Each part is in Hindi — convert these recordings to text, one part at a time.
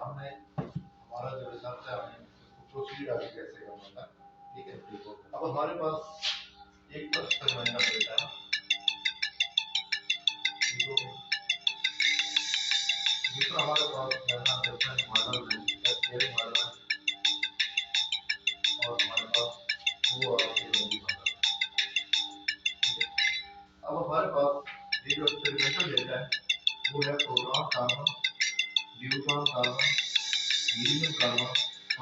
हमने हमारा जो रिसर्च है हमने प्रोसीड आगे कैसे करना था। ठीक है, अब हमारे पास एक तो एक्सपेरिमेंटल डेटा है, दूसरा हमारे पास डिफरेंट मॉडल है, स्केलिंग मॉडल है, और हमारे पास वो मॉडल। अब हमारे पास ये जो एक्सपेरिमेंटल डेटा है वो है proton carbon, neutron carbon, helium carbon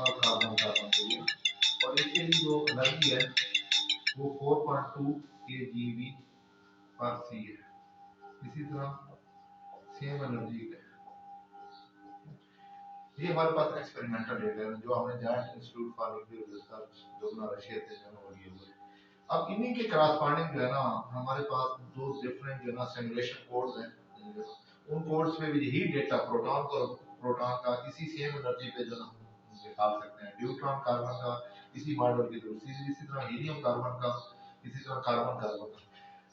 और कार्बन कार्बन के लिए, और इसके लिए जो एनर्जी है वो 4.2 kgV पर सी है। इसी तरह सेम एनर्जी है। ये हमारे पास एक्सपेरिमेंटल डेटा है जो हमने giant institute for nuclear research जो ना रशिया से जो ना लिए हुए। अब इन्हीं के करस्पॉन्डिंग जो है ना हमारे पास दो डिफरेंट जो ना सिमुलेशन कोड्स हैं, उन कोड्स में भी यही डेटा प्रोटॉन का इसी सेम एनर्जी पे जो ना निकाल सकते हैं, न्यूट्रॉन कार्बन का इसी मॉडल की तरह, इसी तरह हीलियम कार्बन का, इसी तरह कार्बन कार्बन का।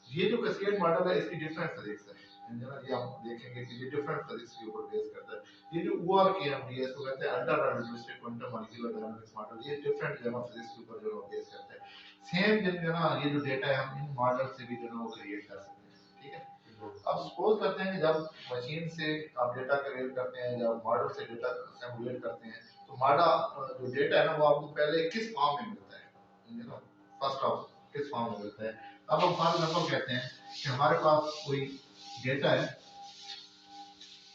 ये जो कैस्केड मॉडल है इसकी डिफरेंट फिजिक्स है, ये हम देखेंगे कि ये डिफरेंट फिजिक्स के ऊपर बेस करता है। ये जो ORKMD है इसको कहते हैं ultra relativistic quantum molecular dynamics model, ये डिफरेंट जो है फिजिक्स के ऊपर जो बेस करता है। सेम जो ना ये जो डेटा है हम इन मॉडल से भी जो है वो क्रिएट कर सकते हैं। ठीक है, अब सपोज करते हैं कि जब मशीन से आप डेटा क्रिएट करते हैं, जब मॉडल से डेटा सिमुलेट करते हैं, तो मॉडल जो डेटा है ना वो आपको पहले किस फॉर्म में मिलता है, फर्स्ट ऑफ किस फॉर्म में मिलता है। अब हम फॉर एग्जांपल कहते हैं कि हमारे पास कोई डेटा है,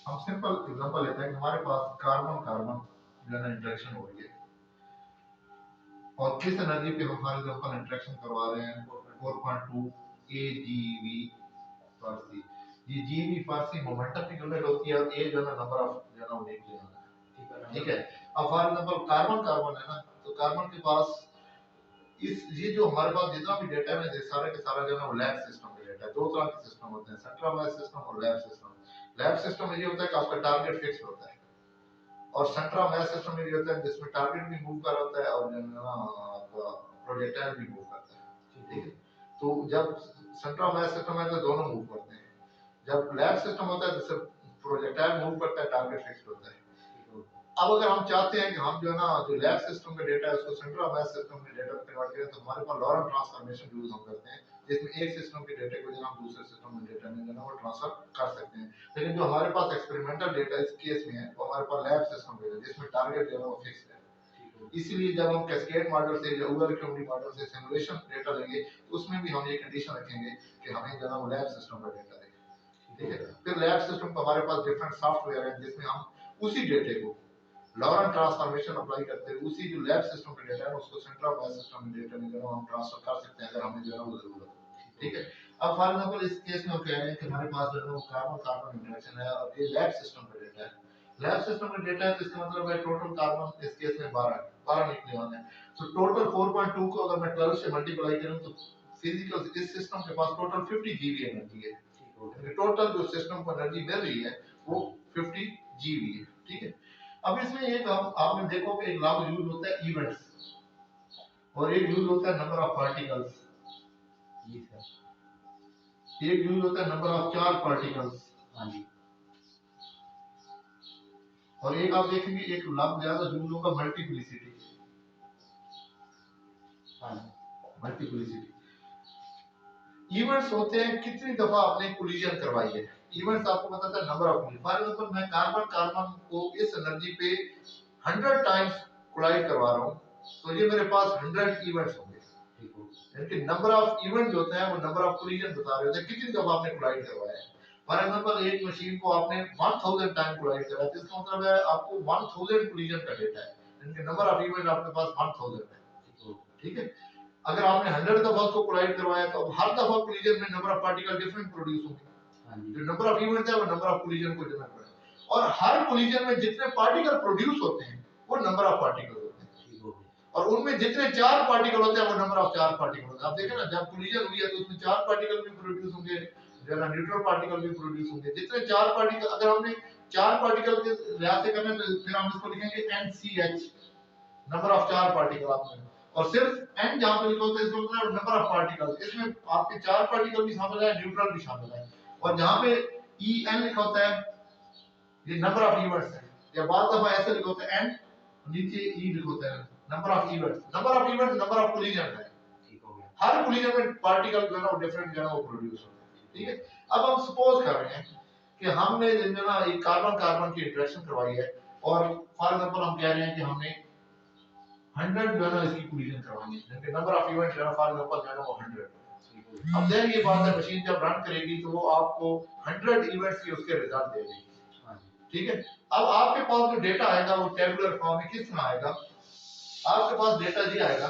हम सिंपल एग्जांपल लेते हैं कि हमारे पास कार्बन कार्बन जो है इंटरेक्शन हो रही है, और किस एनर्जी पे हम फॉर एग्जांपल इंटरेक्शन करवा रहे हैं, 4.2 kgV पर सी। ये जीवी पर सी मोमेंटम की यूनिट होती है, और ए जो है नंबर ऑफ जो है न्यूक्लियन है। ठीक है, अब फॉर एग्जांपल कार्बन कार्बन है ना, तो कार्बन के पास इस ये जो हमारे पास जितना भी डेटा है सारे के सारा जो है वो लैब सिस्टम का डेटा है। दो तरह के सिस्टम होते हैं, सेंट्रल मैथ सिस्टम और लैब सिस्टम। लैब सिस्टम में ये होता है कि आपका टारगेट फिक्स होता है, और सेंट्रल मैथ सिस्टम में ये होता है जिसमें टारगेट भी मूव कर होता है और जो है ना आपका प्रोजेक्टाइल भी मूव करता है। ठीक है, तो जब सेंट्रल मैथ सिस्टम है तो दोनों मूव करते हैं, जब लैब सिस्टम होता है तो सिर्फ प्रोजेक्टाइल मूव करता है, टारगेट फिक्स होता है। अब अगर हम चाहते हैं कि हम जो है ना जो लैब सिस्टम का डेटा है उसको सेंट्रल मैथ सिस्टम में डेटा में कन्वर्ट करें, तो हमारे पास लॉरेंट ट्रांसफॉर्मेशन यूज हम करते हैं, जिसमें एक सिस्टम के डेटा को हम दूसरे सिस्टम में डेटा में जो है वो ट्रांसफर कर सकते हैं। लेकिन जो हमारे पास एक्सपेरिमेंटल डेटा इस केस में है वो हमारे पास लैब सिस्टम में है, जिसमें टारगेट जो है वो फिक्स है। इसलिए जब हम कैस्केड मॉडल से या ORKMD मॉडल से सिमुलेशन डेटा लेंगे तो उसमें भी हम ये कंडीशन रखेंगे कि हमें जो है वो लैब सिस्टम का डेटा दें। ठीक है, फिर लैब सिस्टम पर हमारे पास डिफरेंट सॉफ्टवेयर है जिसमें हम उसी डेटे को लॉरेंट ट्रांसफॉर्मेशन अप्लाई करते हैं, उसी जो लैब सिस्टम का डेटा है उसको सेंट्रल मैथ सिस्टम में डेटा में जो हम ट्रांसफर कर सकते हैं अगर हमें जो है वो जरूरत हो। ठीक है, अब फॉर एग्जांपल इस केस में हम कह रहे हैं कि हमारे पास जो है वो कार्बन कार्बन इंटरेक्शन है और ये लैब सिस्टम का डेटा है। लैब सिस्टम का डेटा है तो इसका मतलब है टोटल कार्बन इस केस में 12 न्यूक्लियन है। तो टोटल 4.2 को अगर मैं 12 से मल्टीप्लाई करूं तो फिजिकल इस सिस्टम के पास टोटल 50 जीवी एनर्जी है। टोटल जो सिस्टम को एनर्जी मिल रही है वो 50 जीवी है। ठीक है, अब इसमें एक आपने देखो कि एक लफ्ज यूज होता है इवेंट्स, और एक यूज होता है नंबर ऑफ पार्टिकल्स, एक यूज होता है नंबर ऑफ चार्ज पार्टिकल्स। हाँ जी, और एक आप देखेंगे एक लफ्ज ज्यादा यूज होगा मल्टीप्लिसिटी। हाँ, मल्टीप्लिसिटी। इवेंट्स होते हैं कितनी दफा आपने कोलिजन करवाई है, इवेंट्स आपको बताता है नंबर ऑफ। फॉर एग्जांपल मैं कार्बन कार्बन को इस एनर्जी पे 100 टाइम्स कोलाइड करवा रहा हूं, तो ये मेरे पास 100 इवेंट्स होंगे। यानी नंबर ऑफ इवेंट जो होता है वो नंबर ऑफ कोलिजन बता रहे होते हैं, कितनी दफा आपने कोलाइड करवाया है। फॉर एग्जांपल एक मशीन को आपने 1000 टाइम कोलाइड करा, तो इसका मतलब है आपको 1000 कोलिजन का डेटा है, यानी नंबर ऑफ इवेंट आपके पास 1000 है। ठीक है, अगर आपने 100 दफा उसको कोलाइड करवाया तो हर दफा कोलिजन में number of particle different produce होंगे। जो नंबर ऑफ इवेंट है वो नंबर ऑफ कोलिजन को डिफाइन करेगा, और हर कोलिजन में जितने पार्टिकल प्रोड्यूस होते हैं वो नंबर ऑफ पार्टिकल होते हैं, और उनमें जितने चार्ज पार्टिकल होते हैं वो नंबर ऑफ चार्ज पार्टिकल होते हैं। आप देखें ना जब कोलिजन हुई है तो उसमें चार्ज पार्टिकल भी प्रोड्यूस होंगे, जो है न्यूट्रल पार्टिकल भी प्रोड्यूस होंगे। जितने चार्ज पार्टिकल अगर हमने चार्ज पार्टिकल के लिहाज से करना है तो फिर हम इसको लिखेंगे NCH, number of charge particle आपने, और सिर्फ n जहां पे लिखा होता है इसका मतलब नंबर ऑफ पार्टिकल, इसमें आपके चार पार्टिकल भी शामिल है, न्यूट्रल भी शामिल है, और जहां पे En लिखा होता है ये नंबर ऑफ इवेंट्स है। या बाद दफा ऐसे लिखोते हैं एंड नीचे ई लिखोते हैं number of events number of collision है। ठीक हो गया। हर कोलिजन में पार्टिकल जो है ना डिफरेंट जो है ना वो प्रोड्यूस होते हैं। ठीक है, अब हम सपोज कर रहे हैं कि हमने जो ना एक कार्बन कार्बन की इंटरेक्शन करवाई है और फॉर एग्जांपल हम कह रहे हैं कि हमने 100 जो है ना इसकी कोलिजन करवानी है, जबकि नंबर ऑफ इवेंट जो है फॉर एग्जांपल जो है ना वो 100। अब देन ये बात है मशीन जब रन करेगी तो वो आपको 100 इवेंट्स के उसके रिजल्ट देगी। ठीक है, अब आपके पास जो डेटा आएगा वो टेबुलर फॉर्म में किस तरह आएगा? आपके पास डेटा जी आएगा,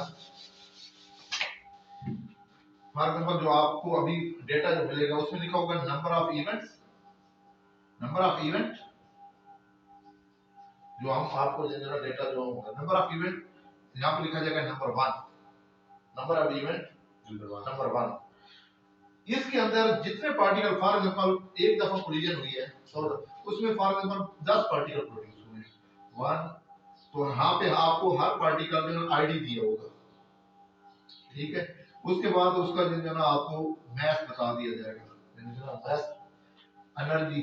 फॉर एग्जांपल जो आपको अभी डेटा जो मिलेगा उसमें लिखा होगा नंबर ऑफ इवेंट जो हम आपको जरा डेटा जो होगा नंबर ऑफ इवेंट यहाँ पे लिखा जाएगा नंबर ऑफ इवेंट नंबर 1। इसके अंदर जितने पार्टिकल फॉर एग्जांपल एक दफा कोलिजन हुई है तो उसमें फॉर एग्जांपल 10 पार्टिकल प्रोड्यूस हुए हैं 1, तो यहाँ पे आपको हर पार्टिकल में आईडी दिया होगा। ठीक है, उसके बाद उसका जो है ना आपको मैस बता दिया जाएगा, मैस, एनर्जी,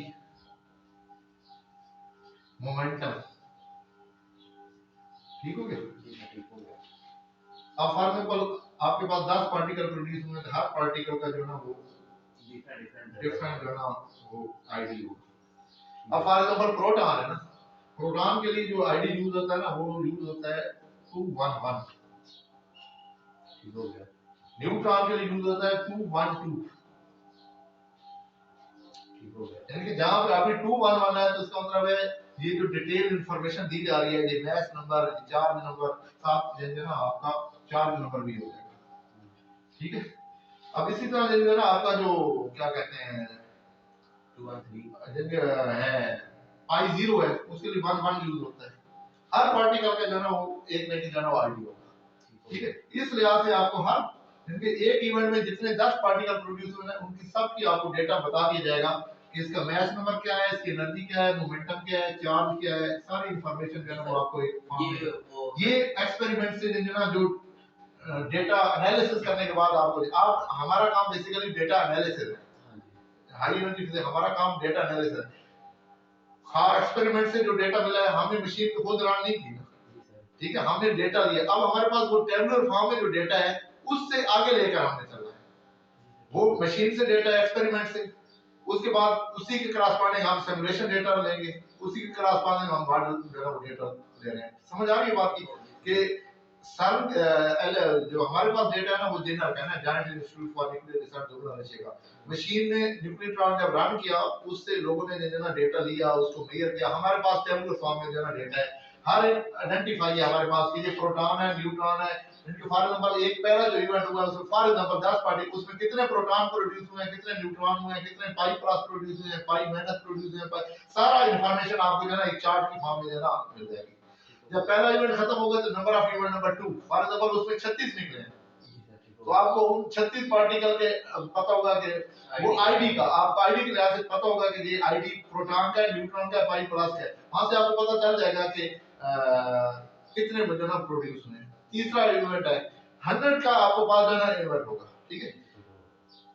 मोमेंटम। ठीक हो गया। अब फॉर एग्जांपल आपके पास 10 पार्टिकल प्रोड्यूस हुए हैं, हर पार्टिकल का जो है ना वो डिफरेंट जो है ना वो आईडी होगा। अब फॉर एग्जांपल प्रोटॉन है ना, प्रोटॉन के लिए जो आईडी यूज होता है ना वो यूज होता है 211। ठीक हो गया। न्यूट्रॉन के लिए यूज होता है 212। ठीक हो गया। यानी कि जहां पे अभी 211 है तो इसका मतलब है ये जो डिटेल इंफॉर्मेशन दी जा रही है, ये मैस नंबर, चार्ज नंबर, साथ जो ना आपका चार्ज नंबर भी हो जाएगा। ठीक है, अब इसी तरह जो है ना आपका जो क्या कहते हैं 213 है पाई 0 है, उसके लिए 11 यूज होता है। हर पार्टिकल का जो है ना वो एक ना एक जो है ना आईडी होगा। ठीक है, इस लिहाज से आपको हर इनके एक इवेंट में जितने 10 पार्टिकल प्रोड्यूस हुए हैं उनकी सबकी आपको डेटा बता दिया जाएगा कि इसका मास नंबर क्या है, इसकी एनर्जी क्या है, मोमेंटम क्या है, चार्ज क्या है, सारी इंफॉर्मेशन जो है वो आपको एक फॉर्म में ये एक्सपेरिमेंट से जो ना जो डेटा एनालिसिस करने के बाद आपको आप हमारा काम बेसिकली डेटा एनालिसिस है। हाई एनर्जी फिजिक्स हमारा काम डेटा एनालिसिस है। हाँ, एक्सपेरिमेंट से जो डेटा मिला है हमने मशीन को खुद रन नहीं की। ठीक है, हमने डेटा लिया, अब हमारे पास वो टेबुलर फॉर्म में जो डेटा है उससे आगे लेकर हमने चलना है। वो मशीन से डेटा एक्सपेरिमेंट से, उसके बाद उसी के क्रॉसपॉन्डिंग हम सिमुलेशन डेटा लेंगे, उसी के क्रॉसपॉन्डिंग हम मॉडल जो है वो डेटा ले रहे हैं। समझ आ रही है बात की कि सर जो हमारे पास डेटा है ना वो जेनर है ना, giant institute for nuclear research दुबला रशिया का। मशीन ने न्यूक्लियर ट्रायल जब रन किया उससे लोगों ने जो ना डेटा लिया, उसको मेजर किया। हमारे पास टेबुलर फॉर्म में जो ना डेटा है, हर एक आइडेंटिफाई है हमारे पास कि ये प्रोटॉन है, न्यूट्रॉन है, इनके फॉर एग्जांपल एक पहला जो इवेंट हुआ उसमें फॉर एग्जांपल 10 पार्टिकल, उसमें कितने प्रोटॉन प्रोड्यूस हुए हैं, कितने न्यूट्रॉन हुए हैं, कितने पाई प्लस प्रोड्यूस हुए हैं, पाई माइनस प्रोड्यूस हुए हैं, सारा इंफॉर्मेशन आपको जो है ना एक चार्ट की फॉर्म में जो है ना मिल जाएगी। जब पहला इवेंट खत्म होगा तो number of event number 2 for example उसमें 36 निकले हैं, तो आपको उन 36 पार्टिकल के पता होगा कि वो आईडी का, आपको आईडी के लिहाज से पता होगा कि ये आईडी प्रोटॉन का है, न्यूट्रॉन का है, पाई प्लस का है। वहां से आपको पता चल जाएगा कि कितने जो ना प्रोड्यूस हुए हैं। तीसरा इवेंट है 100 का आपको पास जो है इवेंट होगा। ठीक है,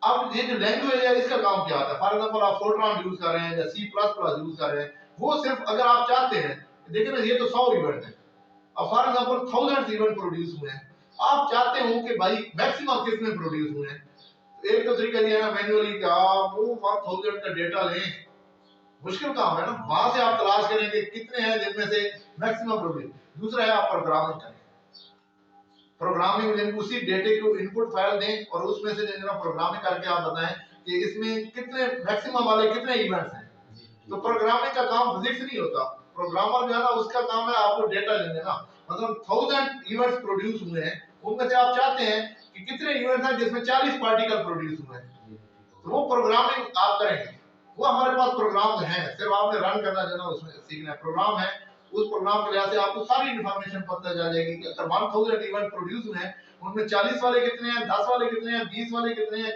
अब ये जो लैंग्वेज है इसका काम क्या होता है? फॉर एग्जांपल आप फोर्ट्रॉन यूज कर रहे हैं या सी प्लस प्लस यूज कर रहे हैं, वो सिर्फ अगर आप चाहते हैं, देखिए ना ये तो 100 इवेंट है, अब फॉर एग्जांपल 1000 इवेंट प्रोड्यूस हुए हैं, आप चाहते हो कि भाई मैक्सिमम कितने प्रोड्यूस हुए हैं, तो एक तो तरीका ये है ना मैन्युअली कि आप वो 1000 का डेटा लें, मुश्किल काम है ना, वहां से आप तलाश करेंगे कितने हैं जिनमें से मैक्सिमम प्रोड्यूस। दूसरा है आप प्रोग्रामिंग करें, प्रोग्रामिंग में उसी डेटे को इनपुट फाइल दें और उसमें से जो है प्रोग्रामिंग करके आप बताएं कि इसमें कितने मैक्सिमम वाले कितने इवेंट्स हैं। तो प्रोग्रामिंग का काम फिजिक्स नहीं होता, प्रोग्रामर जो है ना उसका काम है आपको डेटा देने ना, मतलब 1000 इवेंट्स प्रोड्यूस हुए हैं, उनमें से आप चाहते हैं कि कितने इवेंट्स हैं जिसमें 40 पार्टिकल प्रोड्यूस हुए हैं, तो वो प्रोग्रामिंग आप करेंगे। वो हमारे पास प्रोग्राम है, सिर्फ आपने रन करना जो है ना उसमें सीखना है। प्रोग्राम है, उस प्रोग्राम के लिहाज से आपको सारी इंफॉर्मेशन पता चल जाएगी कि अगर 1000 इवेंट प्रोड्यूस हुए हैं उनमें 40 वाले कितने हैं, 10 वाले कितने हैं, 20 वाले कितने हैं।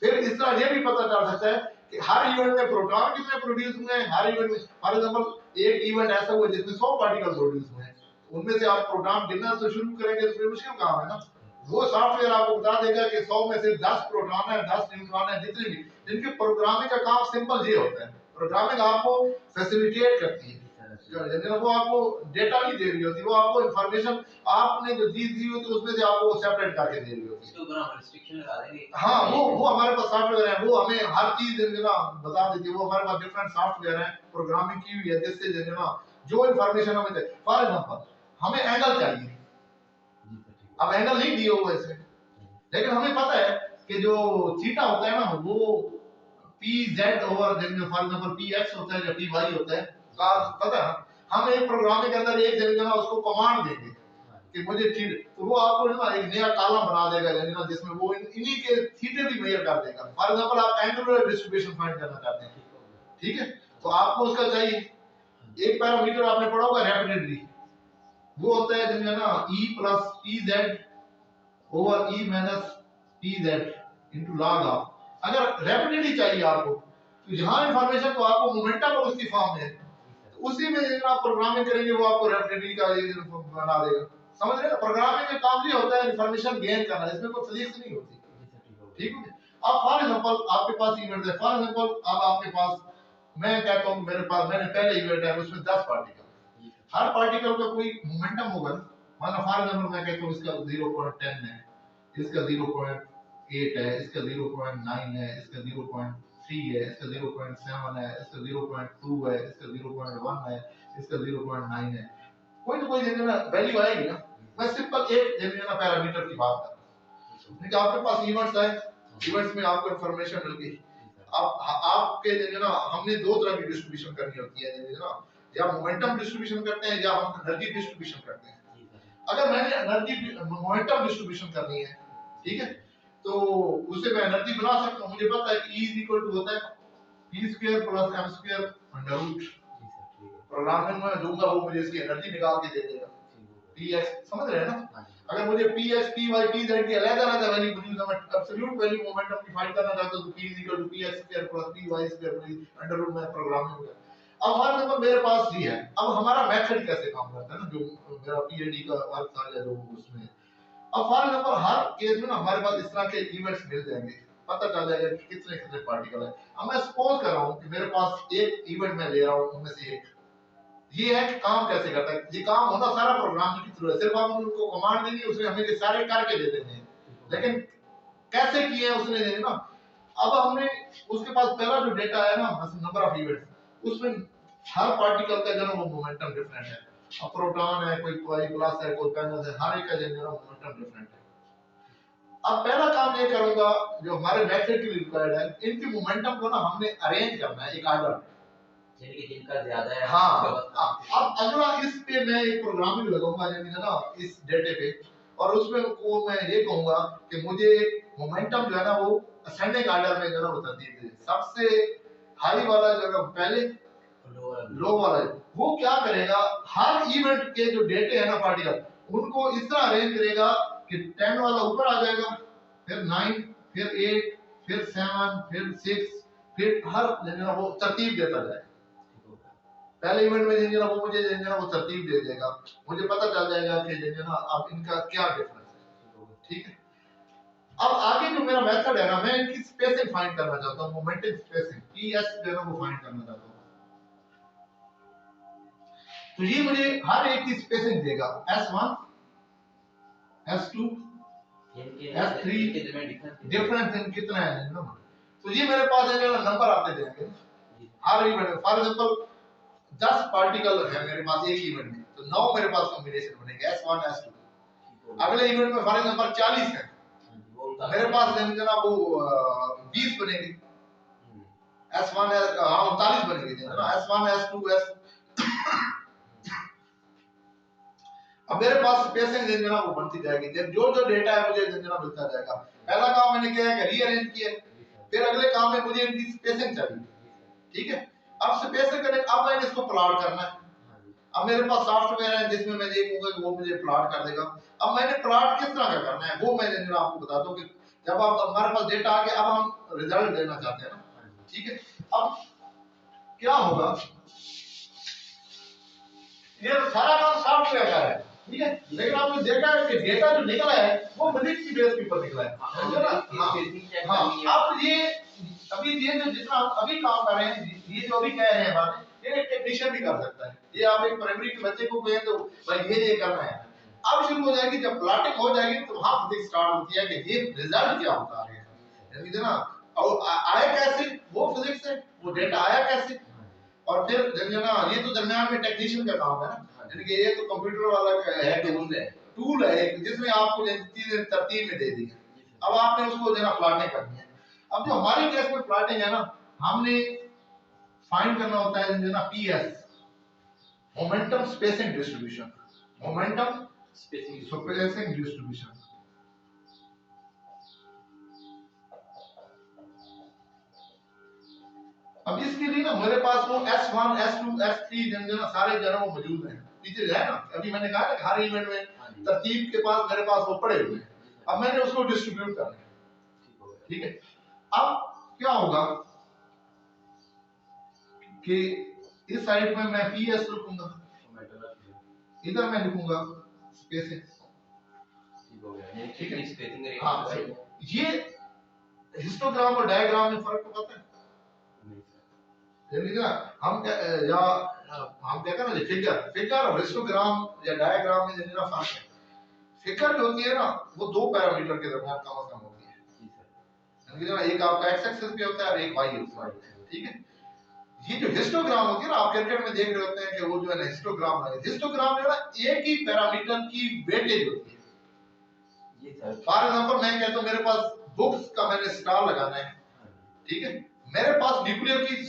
फिर इस तरह ये भी पता चल सकता है कि हर इवेंट में प्रोटॉन कितने प्रोड्यूस हुए हैं, हर इवेंट में फॉर एग्जांपल एक इवेंट ऐसा हुआ जिसमें 100 पार्टिकल प्रोड्यूस हुए हैं, उनमें से आप प्रोटॉन गिनना तो शुरू करेंगे तो मुश्किल काम है ना। वो सॉफ्टवेयर आपको बता देगा कि 100 में से 10 प्रोटॉन है, 10 न्यूट्रॉन है, जितने भी, जिनके प्रोग्रामिंग का काम सिंपल ये होता है। प्रोग्रामिंग आपको फैसिलिटेट करती है, वो आपको डेटा नहीं दे रही होती, वो आपको इंफॉर्मेशन आपने जो दी होती है उसमें से आपको सेपरेट करके दे रही होती है। इसके ऊपर हम रिस्ट्रिक्शन लगा देंगे। हाँ, वो हमारे पास सॉफ्टवेयर है, वो हमें हर चीज ना बता देती है। वो हमारे पास डिफरेंट सॉफ्टवेयर है, प्रोग्रामिंग की हुई है, जिससे ना जो इंफॉर्मेशन हमें दे। फॉर एग्जांपल हमें एंगल चाहिए, अब एंगल नहीं दिए हुआ इसमें, लेकिन हमें पता है कि जो थीटा होता है ना वो P Z over for example P x होता है या पी वाई होता है, पता है। हम एक प्रोग्राम के अंदर एक जगह ना उसको कमांड देंगे कि मुझे थीटा, तो वो आपको ना एक नया कॉलम बना देगा ना, जिसमें वो इन्हीं के थीटे भी मेजर कर देगा। फॉर एग्जांपल आप एंगुलर डिस्ट्रीब्यूशन फाइंड करना चाहते हैं, ठीक है, तो आपको उसका चाहिए एक पैरामीटर आपने पढ़ा होगा रैपिडिटी, वो होता है ना e plus P Z over e minus P Z into log of. अगर रैपिडिटी चाहिए आपको तो यहाँ इंफॉर्मेशन तो आपको मोमेंटम और उसकी फॉर्म में है, तो उसी में जब आप प्रोग्रामिंग करेंगे वो आपको रैपिडिटी का ये बना देगा। समझ रहे हैं, प्रोग्रामिंग का काम ये होता है इंफॉर्मेशन गेन करना, इसमें कोई फिजिक्स नहीं होती, ठीक है। अब फॉर एग्जांपल आपके पास इवेंट है, फॉर एग्जांपल अब आपके पास मैं कहता हूँ मेरे पास मैंने पहले इवेंट है उसमें 10 पार्टिकल, हर पार्टिकल का कोई मोमेंटम होगा ना, माना फॉर एग्जांपल मैं कहता हूँ इसका 0.10 है, इसका 0.8 है, इसका 0.9 है, इसका 0.3 है, इसका 0.7 है, इसका 0.2 है, इसका 0.1 है, इसका 0.9 है, कोई ना कोई जगह वैल्यू आएगी ना। मैं सिंपल एक जगह पैरामीटर की बात कर रहा हूं कि आपके पास इवेंट्स है, इवेंट्स में आपको इंफॉर्मेशन मिल गई। अब आपके जगह हमने दो तरह की डिस्ट्रीब्यूशन करनी होती है ना, या मोमेंटम डिस्ट्रीब्यूशन करते हैं या हम एनर्जी डिस्ट्रीब्यूशन करते हैं। अगर मैंने एनर्जी मोमेंटम डिस्ट्रीब्यूशन करनी है, ठीक है, तो उसे मैं एनर्जी बना सकता हूं। मुझे पता है कि E इक्वल टू होता है p² plus m² under root, programming में दूंगा वो मुझे इसकी एनर्जी निकाल के दे देगा px, समझ रहे हैं ना। अगर मुझे px py pz की अलग-अलग वैल्यू पूछनी है, मैं एब्सोल्यूट वैल्यू मोमेंटम की फाइंड करना चाहता हूं, तो p px² plus py² under root में प्रोग्रामिंग हो गया। अब हर नंबर मेरे पास ही है। अब हमारा मेथड कैसे काम करता है ना, जो मेरा पीएडी का वर्क था या जो उसमें, अब फॉर एग्जांपल हर केस में ना हमारे पास इस तरह के इवेंट्स मिल जाएंगे, पता चल जाएगा कि कितने कितने पार्टिकल है। अब मैं सपोज कर रहा हूं कि मेरे पास एक इवेंट मैं ले रहा हूं, उनमें से एक ये है कि काम कैसे करता है। ये काम होना सारा प्रोग्रामिंग के थ्रू है, सिर्फ हम उनको कमांड देंगे उसने हमें ये सारे करके दे देंगे, लेकिन कैसे किए हैं उसने देंगे ना। अब हमने उसके पास पहला जो डेटा है ना नंबर ऑफ इवेंट्स, उसमें हर पार्टिकल का जो वो मोमेंटम डिफरेंट है। अब प्रोटॉन है, कोई प्लस है, कोई माइनस है, हर एक का जो मोमेंटम डिफरेंट है। अब पहला काम ये करूंगा जो हमारे मेथड के लिए रिक्वायर्ड है, इनके मोमेंटम को ना हमने अरेंज करना है एक ऑर्डर में, यानी कि जिनका ज्यादा है। हाँ, अब अगला इस पे मैं एक प्रोग्रामिंग लगाऊंगा यानी ना इस डेटे पे, और उसमें को मैं ये कहूंगा कि मुझे मोमेंटम जो है ना वो असेंडिंग ऑर्डर में जो है वो तरतीब दे, सबसे हाई वाला जो है पहले, लो वाला है। वो क्या करेगा, हर इवेंट के जो डेटे है ना पार्टिकल, उनको इस तरह अरेंज करेगा कि 10 वाला ऊपर आ जाएगा, फिर 9, फिर 8, फिर 7, फिर 6, फिर हर जगह वो तरतीब देता जाएगा। पहले इवेंट में जंजना वो मुझे जंजना वो तरतीब दे देगा, मुझे पता चल जाएगा कि जंजना अब इनका क्या डिफरेंस है, ठीक है। अब आगे जो मेरा मेथड है ना, मैं इनकी स्पेसिंग फाइंड करना चाहता हूं, मोमेंटम स्पेसिंग पीएस जो है वो फाइंड करना चाहता हूं। तो ये मुझे हर एक की स्पेसिंग देगा, S1 S2 S3 difference in कितना है ना। तो ये मेरे पास है ना नंबर आते जाएंगे हर इवेंट। फॉर एग्जांपल 10 पार्टिकल है मेरे पास एक इवेंट में, तो 9 मेरे पास कॉम्बिनेशन बनेंगे S1 S2। अगले इवेंट में फॉर एग्जांपल 40 है, मेरे पास जनाब वो 20 बनेंगे, S1 हां 39 बनेंगे ना, S1 S2 S। अब मेरे पास स्पेसिंग जंजना वो बनती जाएगी, जो जो डेटा है मुझे जंजना मिलता जाएगा। पहला काम मैंने किया है कि रीअरेंज किया, फिर अगले काम में मुझे इनकी स्पेसिंग चाहिए, ठीक है। अब स्पेसिंग करने अब मैंने इसको प्लॉट करना है। अब मेरे पास सॉफ्टवेयर है जिसमें मैं ये कहूंगा कि वो मुझे प्लॉट कर देगा। अब मैंने प्लॉट किस तरह का करना है वो मैं जंजना आपको बताता हूं कि जब आप हमारे पास डेटा आ गया, अब हम रिजल्ट देना चाहते हैं ना, ठीक है। अब क्या होगा, ये सारा काम सॉफ्टवेयर का है, ठीक है, लेकिन आपने देखा है कि डेटा जो निकला है वो फिजिक्स की बेस के ऊपर निकला है, समझो ना। हाँ, अब ये अभी ये जो जितना हम अभी काम कर रहे हैं, ये जो अभी कह रहे हैं बातें, ये एक टेक्नीशियन भी कर सकता है, ये आप एक प्राइमरी के बच्चे को कहें तो भाई ये करना है, अब शुरू हो जाएगी, जब प्लॉटिंग हो जाएगी तो वहां फिजिक्स स्टार्ट होती है कि ये रिजल्ट क्या होता है, यानी ना और आया कैसे, वो फिजिक्स है, वो डेटा आया कैसे, और फिर ना ये तो दरमियान में टेक्नीशियन का काम है ना, यानी कि ये तो कंप्यूटर वाला का है, टूल है जिसमें आपको चीजें तरतीब में दे दी है, अब आपने उसको जना प्लॉटिंग करनी है। अब जो हमारे केस में प्लॉटिंग है ना, हमने फाइंड करना होता है जना PS, momentum spacing distribution, momentum spacing distribution. अब इसके लिए ना मेरे पास वो S1 S2 S3 जना सारे जना वो मौजूद हैं, पीछे है ना, अभी मैंने कहा ना हर इवेंट में तरतीब के पास मेरे पास वो पड़े हुए हैं, अब मैंने उसको डिस्ट्रीब्यूट करना है, ठीक है। अब क्या होगा कि इस साइड में मैं पीएस लिखूंगा, इधर मैं लिखूंगा स्पेसिंग, ठीक है। हाँ, ये हिस्टोग्राम और डायग्राम में फर्क पता है, ना हम या हम क्या कहते हैं फिगर, फिगर और हिस्टोग्राम या डायग्राम में जरा फर्क है। फिगर जो होती है ना वो दो पैरामीटर के दरमियान कम से कम होती है, यानी ना एक आपका एक्स एक्सिस पे होता है और एक वाई होता है, ठीक है। ये जो हिस्टोग्राम होती है ना, आप क्रिकेट में देख रहे होते हैं कि वो जो है ना हिस्टोग्राम है, हिस्टोग्राम जो है ना एक ही पैरामीटर की वेटेज होती है। फॉर एग्जांपल मैं कहता हूं मेरे पास बुक्स का मैंने स्टार लगाना है, ठीक है, मेरे पास न्यूक्लियर की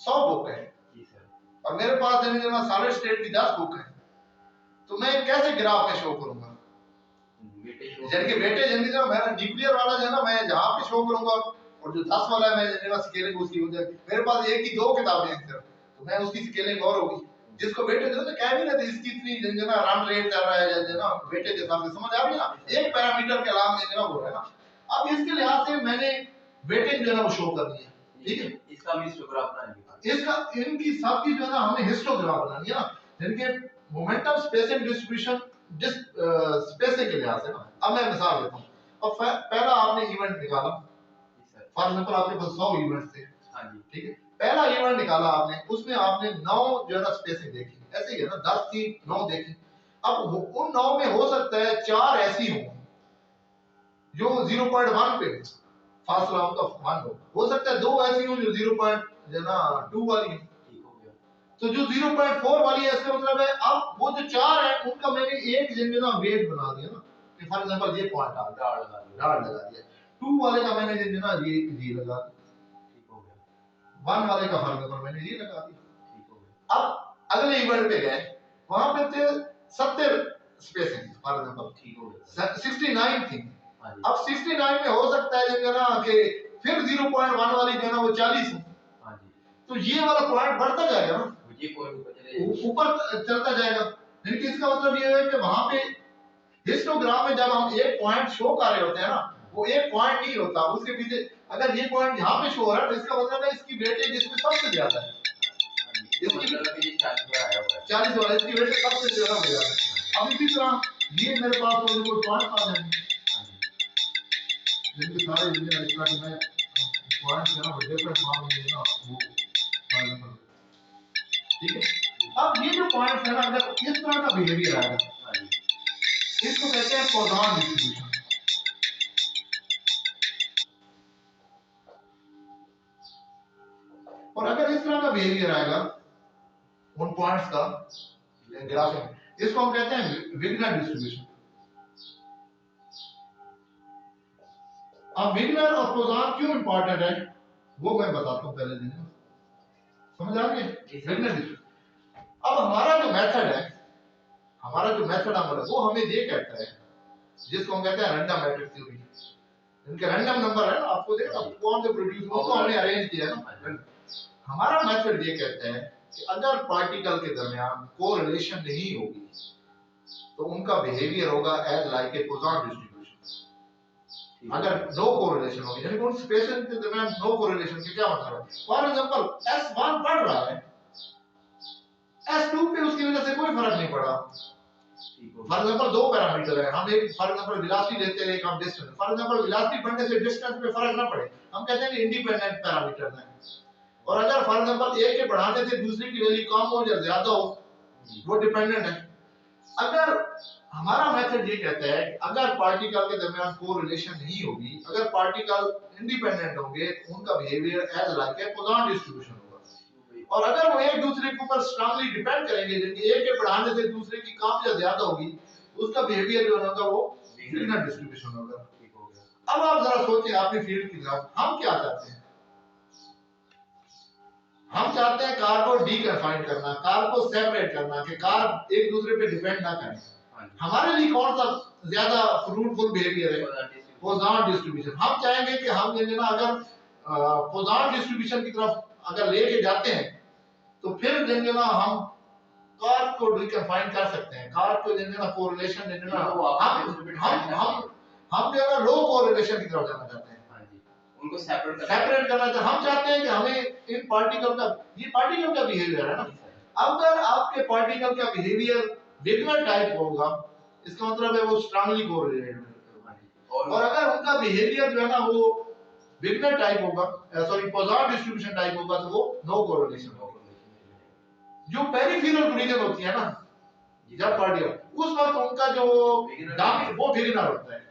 100 बुक है और मेरे पास जना सॉलिड स्टेट की 10 बुक है, तो मैं कैसे ग्राफ में शो करूंगा, यानी कि वेटेज यानी जो मेरा न्यूक्लियर वाला जो है ना मैं जहां पे शो करूंगा और जो 10 वाला है मैं जना स्केलिंग उसकी हो जाएगी, मेरे पास एक ही दो किताबें हैं सिर्फ, तो मैं उसकी स्केलिंग और होगी, जिसको वेटेज जो है ना कह भी ना इसकी इतनी जना रन रेट चल रहा है जना वेटेज के हिसाब से, समझ आ रही है ना, एक पैरामीटर के अलावा जना वो है ना। अब इसके लिहाज से मैंने वेटेज जो है ना वो शो करनी है, ठीक है, इसका भी हिस्टोग्राफ बनाएंगे, इसका इनकी सबकी जो है ना हमने हिस्टोग्राफ बनानी है ना, यानी कि मोमेंटम स्पेसिंग डिस्ट्रीब्यूशन स्पेसिंग के लिहाज से ना। अब मैं मिसाल देता हूं, अब पहला आपने इवेंट निकाला, फॉर एग्जांपल आपके पास 100 इवेंट्स थे, हां जी, ठीक है, पहला इवेंट निकाला आपने, उसमें आपने 9 जो है ना स्पेसिंग देखी, ऐसे ही है ना 10 थी 9 देखी, अब उन 9 में हो सकता है 4 ऐसी हो जो 0.1 पे फासला उनका 1 हो सकता है 2 ऐसी हो जो 0.2 वाली है, ठीक हो गया, तो जो 0.4 वाली है इसका मतलब है अब वो जो 4 है उनका मैंने एक जना वेट बना दिया ना, कि फॉर एग्जांपल ये पॉइंट आ गया, डाल लगा दिया, 2 वाले का मैंने जना ये लगा दिया, ठीक हो गया, 1 वाले का फॉर एग्जांपल मैंने ये लगा दिया, ठीक हो गया। अब अगले इवेंट पे गए, वहां पे थे 70 स्पेसिंग फॉर एग्जांपल, ठीक हो गया, 69 थी, अब 69 में हो सकता है जो ना कि फिर 0.1 वाली जो ना वो 40 हो, हां जी, तो ये वाला पॉइंट बढ़ता जाएगा ना, ये पॉइंट ऊपर चलता जाएगा, यानी कि इसका मतलब ये है कि वहां पे हिस्टोग्राम में जब हम एक पॉइंट शो कर रहे होते हैं ना, वो एक पॉइंट नहीं होता, उसके पीछे अगर ये पॉइंट यहां पे शो हो रहा है तो इसका मतलब है इसकी वेटेज इसमें सबसे ज्यादा है, इसकी मतलब है ये 40 वाला आया हुआ है, 40 वाला इसकी वेटेज सबसे ज्यादा हो जाता है। अब इसी तरह ये मेरे पास तो कोई पॉइंट आ जाएंगे, जिनके सारे इंजीनियर इस तरह के मैं पॉइंट्स है ना वो डिफरेंट फॉर्म में ना वो फॉर ठीक है। अब ये जो पॉइंट्स है ना अगर इस तरह का बिहेवियर आएगा, इसको कहते हैं पॉइजन डिस्ट्रीब्यूशन, और अगर इस तरह का बिहेवियर आएगा उन पॉइंट्स का ग्राफ में, इसको हम कहते हैं विग्नर डिस्ट्रीब्यूशन। अब विग्नर और पॉइजन क्यों इंपॉर्टेंट है वो मैं बताता हूं पहले दिन, समझ आ गया विग्नर डिस्ट्रीब्यूशन। अब हमारा जो मेथड है, हमारा जो मेथड है वो हमें ये कहता है, जिसको हम कहते हैं रैंडम मैट्रिक्स थ्योरी, इनके रैंडम नंबर है ना, आपको देखो कौन से प्रोड्यूस हो तो हमने अरेंज किया है ना, हमारा मेथड ये कहता है कि अगर पार्टिकल के दरमियान कोरिलेशन नहीं होगी तो उनका बिहेवियर होगा as like a Poisson distribution. अगर नो कोरिलेशन होगी, यानी उन स्पेसेस के दरमियान नो कोरिलेशन के क्या मतलब है, फॉर एग्जांपल S1 बढ़ रहा है, S2 पे उसकी वजह से कोई फर्क नहीं पड़ा, फॉर एग्जांपल दो पैरामीटर है, हम एक फॉर एग्जांपल वेलोसिटी लेते हैं, एक हम डिस्टेंस, फॉर एग्जांपल वेलोसिटी बढ़ने से डिस्टेंस पे फर्क ना पड़े, हम कहते हैं कि इंडिपेंडेंट पैरामीटर हैं, और अगर फॉर एग्जांपल एक के बढ़ाने से दूसरे की वैल्यू कम हो या ज्यादा हो वो डिपेंडेंट है। अगर हमारा मेथड ये कहता है कि अगर पार्टिकल के दरमियान कोरिलेशन नहीं होगी, अगर पार्टिकल इंडिपेंडेंट होंगे तो उनका behaviour as like a Poisson distribution होगा। और अगर वो एक दूसरे के ऊपर स्ट्रांगली डिपेंड करेंगे, जबकि एक के बढ़ाने से दूसरे की कम या ज्यादा होगी, तो उसका बिहेवियर जो होगा वो विगिनर डिस्ट्रीब्यूशन होगा। अब आप जरा सोचें अपनी फील्ड की तरफ, हम क्या चाहते हैं? हम चाहते हैं कार को डीकन्फाइन करना, कार को सेपरेट करना, कि कार एक दूसरे पे डिपेंड ना करें। हमारे लिए कौन सा ज्यादा फ्रूटफुल बिहेवियर है? पोज़ान डिस्ट्रीब्यूशन। हम चाहेंगे कि हम जो ना अगर पोज़ान डिस्ट्रीब्यूशन की तरफ अगर लेके जाते हैं तो फिर जो ना हम कार को डीकन्फाइन कर सकते हैं, कार को जो ना कोरिलेशन जो ना हम जो ना लो कोरिलेशन की तरफ जाना चाहते हैं, उनको सेपरेट करना चाहते हैं। हम चाहते हैं कि हमें इन पार्टिकल का, ये पार्टिकल का बिहेवियर है ना, अगर आपके पार्टिकल का बिहेवियर विगिनर टाइप होगा, इसका मतलब है वो स्ट्रांगली कोरिलेटेड है। और अगर उनका बिहेवियर जो है ना वो विगिनर टाइप होगा, सॉरी पोज़ान डिस्ट्रीब्यूशन टाइप होगा, तो वो नो कोरिलेशन होगा। जो पेरिफेरल रीजन होती है ना, जब पार्टिकल उस वक्त उनका जो वो विगिनर होता है,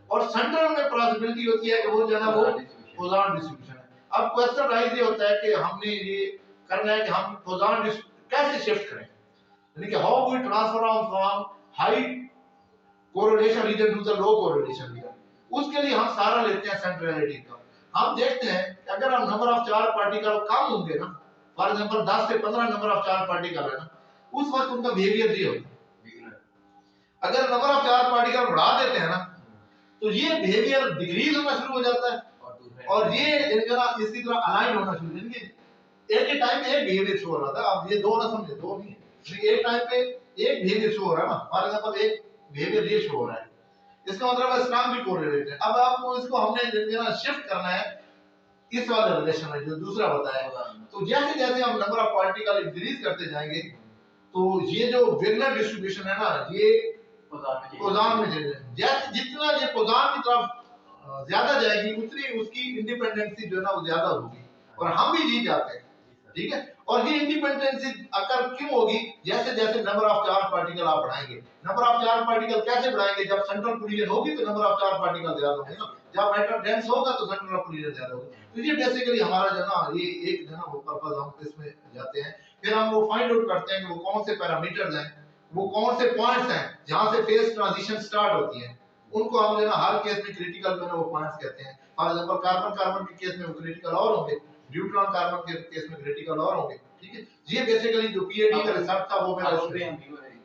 और सेंट्रल में पॉसिबिलिटी होती है कि वो जो है ना वो पोज़ान डिस्ट्रीब्यूशन है। अब क्वेश्चन राइज ये होता है कि हमने ये करना है कि हम पोज़ान कैसे शिफ्ट करें, यानी कि how we transform from high correlation region to the low correlation region. उसके लिए हम सारा लेते हैं सेंट्रलिटी का। हम देखते हैं कि अगर हम नंबर ऑफ चार्ज पार्टिकल कम होंगे ना, फॉर एग्जांपल 10 से 15 नंबर ऑफ चार्ज पार्टिकल है ना, उस वक्त उनका बिहेवियर ये होता है। अगर नंबर ऑफ चार्ज पार्टिकल बढ़ा देते हैं ना, तो ये बिहेवियर डिक्रीज होना शुरू हो जाता है, और ये इसकी तरह अलाइन होना शुरू, यानी एक ही टाइम पे एक बिहेवियर शो हो रहा था। अब ये दो ना समझे, दो नहीं है, एक टाइम पे एक बिहेवियर शो हो रहा है ना, फॉर एग्जांपल एक बिहेवियर ये शो हो रहा है, इसका मतलब है स्ट्रांगली कोरिलेटेड। अब आपको इसको हमने शिफ्ट करना है इस वाले रिलेशन में जो दूसरा बताया। तो जैसे जैसे हम नंबर ऑफ पार्टिकल इंक्रीज करते जाएंगे, तो ये जो विगिनर डिस्ट्रीब्यूशन है ना, ये पोज़ान में जैसे जितना ये पोज़ान की तरफ ज्यादा जाएगी, उतनी उसकी इंडिपेंडेंसी जो है ना वो ज्यादा होगी, और हम भी जी जाते हैं, ठीक है। और ये इंडिपेंडेंसी अगर क्यों होगी? जैसे जैसे नंबर ऑफ चार्ज पार्टिकल आप बढ़ाएंगे, नंबर ऑफ चार्ज पार्टिकल कैसे बढ़ाएंगे? जब सेंट्रल कोलिजन होगी तो नंबर ऑफ चार्ज पार्टिकल ज्यादा होंगे ना, जब मैटर डेंस होगा तो सेंट्रल ऑफ कोलिजन ज्यादा होगा। तो ये बेसिकली हमारा जो ना ये एक जो ना वो पर्पस हम इसमें जाते हैं। फिर हम वो फाइंड आउट करते हैं कि वो कौन से पैरामीटर्स हैं, वो कौन से पॉइंट्स हैं जहां से फेज ट्रांजिशन स्टार्ट होती है, उनको हम जो ना हर केस में क्रिटिकल जो है वो पॉइंट्स कहते हैं। फॉर एग्जांपल कार्बन कार्बन के केस में वो क्रिटिकल और होंगे, न्यूट्रॉन कार्बन के केस में क्रिटिकल और होंगे, ठीक है। ये बेसिकली जो पीएचडी का रिसर्च था वो मेरा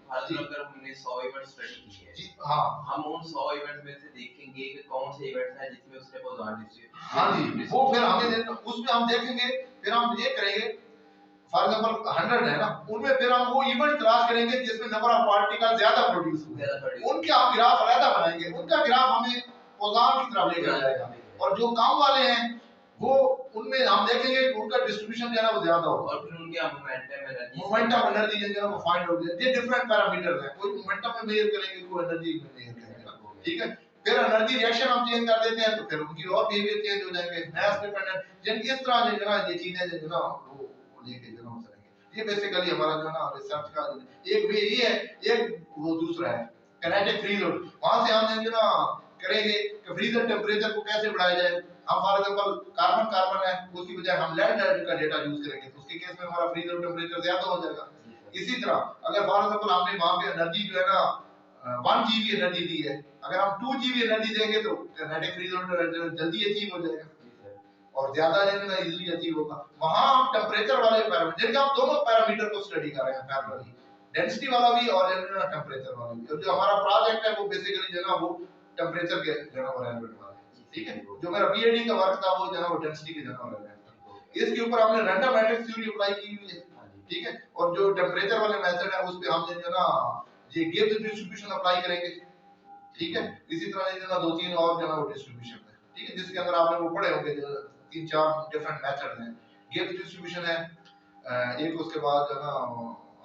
अगर हमने 100 इवेंट स्टडी की है जी, हां, हम उन 100 इवेंट में से देखेंगे कि कौन से इवेंट्स हैं जिसमें उसने पोज़ान डिस्ट्रीब्यूशन, हां जी, वो फिर हमें उसमें हम देखेंगे, फिर हम ये करेंगे, फॉर एग्जांपल 100 है ना, उनमें फिर हम वो इवेंट तलाश करेंगे जिसमें नंबर ऑफ पार्टिकल ज्यादा प्रोड्यूस हुए, उनके हम ग्राफ अलग बनाएंगे, उनका ग्राफ हमें पोज़ान की तरफ लेकर जाएगा। और जो कम वाले हैं वो उनमें हम देखेंगे उनका डिस्ट्रीब्यूशन जो है ना वो ज्यादा होगा, और फिर उनके मोमेंटम एनर्जी जो है ना वो फाइंड आउट, ये डिफरेंट पैरामीटर्स हैं, कोई मोमेंटम में मेजर करेंगे, कोई एनर्जी में मेजर करेंगे, ठीक है। फिर एनर्जी रिएक्शन हम चेंज कर देते हैं तो फिर उनकी और बिहेवियर चेंज हो जाएंगे, मैस डिपेंडेंट, यानी इस तरह जो है ना ये चीजें जो है ना वो लेके जो ना चलेंगे। ये बेसिकली हमारा जो है ना रिसर्च का एक वे ये है, एक वो दूसरा है काइनेटिक फ्रीज लोड, वहां से हम जो ना करेंगे कि फ्रीजर टेंपरेचर को कैसे बढ़ाया जाए। हम फॉर एग्जांपल कार्बन कार्बन है, उसकी बजाय हम लेड का डेटा यूज करेंगे तो उसके केस में हमारा फ्रीजर टेंपरेचर ज्यादा हो जाएगा। इसी तरह अगर फॉर एग्जांपल हमने वहां पे एनर्जी जो है ना 1 जीबी एनर्जी दी है, अगर हम 2 जीबी एनर्जी देंगे तो काइनेटिक फ्रीजर जल्दी अचीव हो जाएगा और ज्यादा जो है इजीली अचीव होगा। वहां हम टेंपरेचर वाले पैरामीटर, जिनका हम दोनों पैरामीटर को स्टडी कर रहे हैं पैरेलली, डेंसिटी वाला भी और टेंपरेचर वाला भी। और जो हमारा प्रोजेक्ट है वो बेसिकली जो है ना वो टेंपरेचर के जो है रेलेवेंट वाला है, ठीक है। जो मेरा पीएचडी का वर्क था वो जो है वो डेंसिटी के जो है रेलेवेंट था। इसके ऊपर हमने रैंडम मैट्रिक्स थ्योरी अप्लाई की हुई है, ठीक है। और जो टेंपरेचर वाले मेथड है उस पे हम जो है ना ये गिब्स डिस्ट्रीब्यूशन अप्लाई करेंगे, ठीक है। इसी तरह जो है ना 2-3 और जो है वो डिस्ट्रीब्यूशन है, ठीक है, जिसके अंदर आपने वो पढ़े होंगे जो 3-4 डिफरेंट मेथड हैं। गिब्स डिस्ट्रीब्यूशन है एक, उसके बाद जो है ना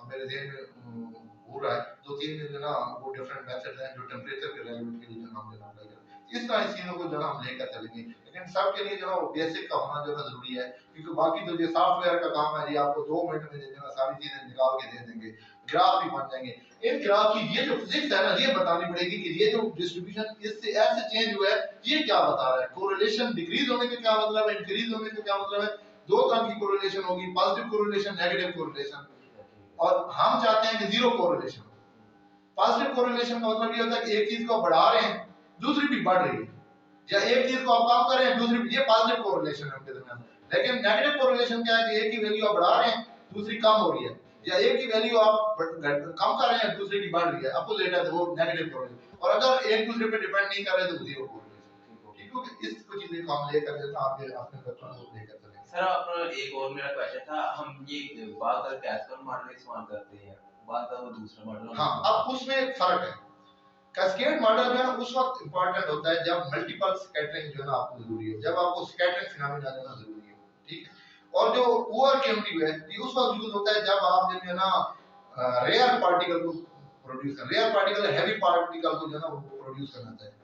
मेरे ध्यान में हो रहा है 2-3 जो है ना वो डिफरेंट मेथड हैं जो टेंपरेचर के रेलेवेंट के लिए हम जो अप्लाई करें। इस तरह की चीजों को जो है हम लेकर चलेंगे, लेकिन सबके लिए जो है बेसिक का होना जो है जरूरी है, क्योंकि बाकी तो जो सॉफ्टवेयर का काम है जी आपको 2 मिनट में जो है सारी चीजें निकाल के दे देंगे, ग्राफ भी बन जाएंगे। इन ग्राफ की ये जो फिजिक्स है ना ये बतानी पड़ेगी कि ये जो डिस्ट्रीब्यूशन इससे ऐसे चेंज हुआ है ये क्या बता रहा है, कोरिलेशन डिक्रीज होने का क्या मतलब है, इंक्रीज होने का क्या मतलब है। दो तरह की कोरिलेशन होगी, पॉजिटिव कोरिलेशन, नेगेटिव कोरिलेशन, और हम चाहते हैं कि जीरो कोरिलेशन। पॉजिटिव कोरिलेशन का मतलब ये होता है कि एक चीज को बढ़ा रहे हैं दूसरी भी बढ़ रही है, या एक चीज को आप कम कर रहे हैं दूसरी, ये पॉजिटिव कोरिलेशन है उनके दरमियान। लेकिन नेगेटिव कोरिलेशन क्या है कि एक की वैल्यू आप बढ़ा रहे हैं दूसरी कम हो रही है, या एक की वैल्यू आप कम कर रहे हैं दूसरी की बढ़ रही है, अपोजिट है तो वो नेगेटिव कोरिलेशन। और अगर एक दूसरे पे डिपेंड नहीं कर रहे तो जीरो कोरिलेशन। ठीक है, इस कुछ चीजें को हम लेकर जो आपके अपने बच्चों को लेकर चलेंगे। सर अपना एक और मेरा क्वेश्चन था, हम ये बात कर कैस्केड मॉडल इस्तेमाल करते हैं, बात का वो दूसरा मॉडल। हाँ, अब उसमें एक फर्क है। कैस्केड मॉडल जो है उस वक्त इंपॉर्टेंट होता है जब मल्टीपल स्कैटरिंग जो है ना आपको जरूरी है, जब आपको स्कैटरिंग फिनोमेना जो है जरूरी है, ठीक है। और जो ओवर कैविटी है ये उस वक्त यूज होता है जब आप जो है ना रेयर पार्टिकल को प्रोड्यूस कर, रेयर पार्टिकल हैवी पार्टिकल को जो है ना प्रोड्यूस करना चाहिए।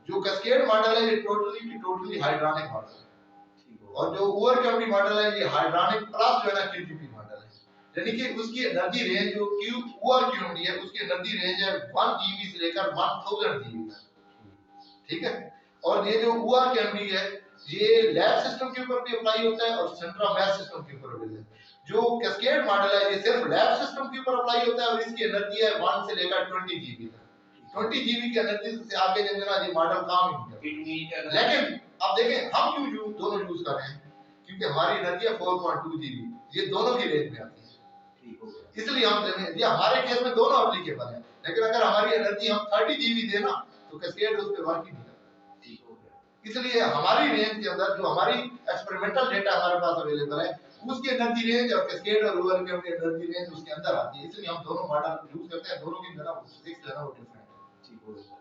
जो कैस्केड मॉडल है ये टोटली हाइड्रोनिक मॉडल है, और जो ओवर कैविटी मॉडल है ये हाइड्रोनिक प्लस जो है ना क्यूजीपी मॉडल है, यानी कि उसकी एनर्जी रेंज जो क्यू ओवर क्यूएमडी है उसकी एनर्जी रेंज है 1 जीबी से लेकर 1000 जीबी तक, ठीक है। और ये जो ओवर क्यूएमडी है ये लैब सिस्टम के ऊपर भी अप्लाई होता है और सेंट्रल मैथ सिस्टम के ऊपर भी है। जो कैस्केड मॉडल है ये सिर्फ लैब सिस्टम के ऊपर अप्लाई होता है और इसकी एनर्जी है 1 से लेकर 20 जीबी तक। 20 जीबी की एनर्जी से आगे जो है ये मॉडल काम ही नहीं करता। लेकिन अब देखें हम क्यों दोनों यूज कर रहे हैं, क्योंकि हमारी एनर्जी है 4.2 जीबी, ये दोनों की रेंज में आती है, इसलिए हम ये हमारे केस में दोनों एप्लीकेबल है। लेकिन अगर हमारी एनर्जी हम 30 जीबी देना तो कैस्केड उस पे वर्क ही नहीं करता। इसलिए हमारी रेंज के अंदर जो हमारी एक्सपेरिमेंटल डेटा हमारे पास अवेलेबल है उसकी एनर्जी रेंज और कैस्केड और ओवर के एनर्जी रेंज उसके अंदर आती है, इसलिए हम दोनों मॉडल यूज करते हैं, दोनों की जरा फिजिक्स जो है वो डिफरेंट है। ठीक हो गया।